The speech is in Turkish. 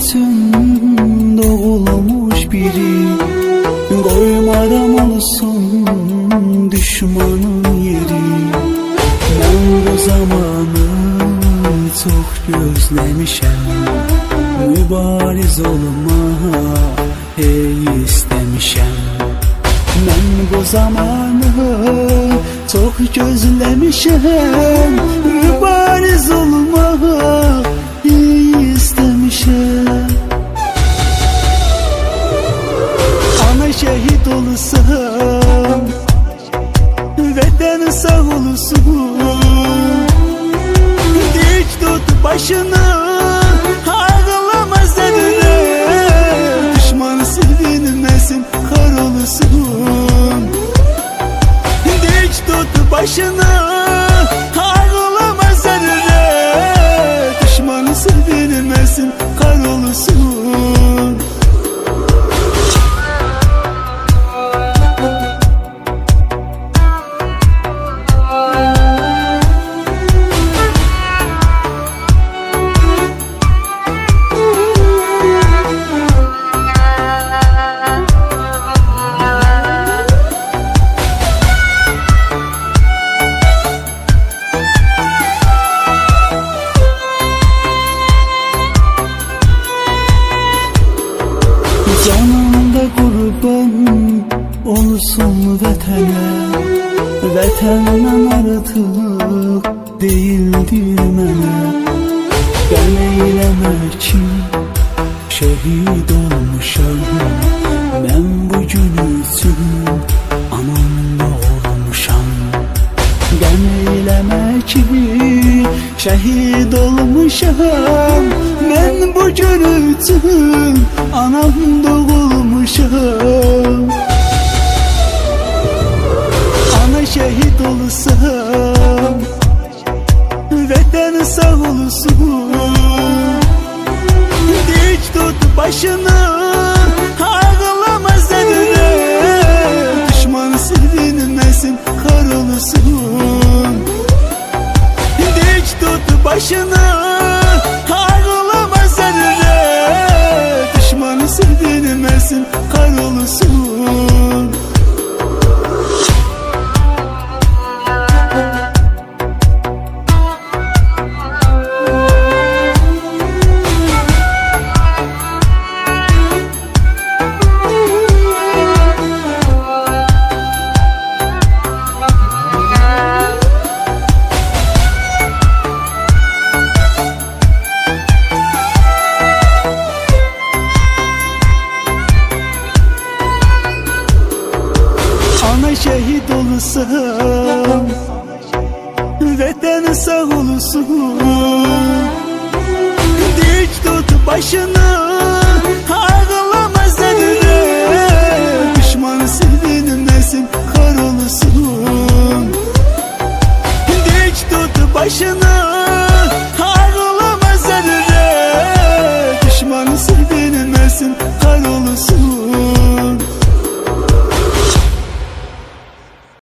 üçün doğulmuş biri, koymaram olsun düşmanın yeri. Ben bu zamanı çok gözlemişim, mübariz olma hey istemişim. Ben bu zamanı çok gözlemişim, mübariz olma hey istemişim. Ana şehit olsam, vatan sağ olsun. Dik tut başını, ağlama zerre, düşman sevinmesin, kahrolsun. Dik tut başını, ağlama zerre, düşman sevinmesin, kahrolsun. Canımda kurban olsun vətənə, vətəndən artıq değildir mənə. Qəm eyləmə ki, şəhid olmuşam, mən bugün üçün anamla olmuşam. Qəm eyləmə ki, şəhid olmuşam, mən bugün üçün anam doğulmuşam. Ana şehit olsam, vatan sağ olsun. Dik tut başını, ağlama zerre, düşman sevinmesin, kahrolsun. Dik tut başını, ağlama zerre, düşman sevinmesin, kahrolsun. Ana şehit olsam, vatan sağ olsun. Dik tut başını, ağlama zerre, düşman sevinmesin, kahrolsun. Dik tut başını,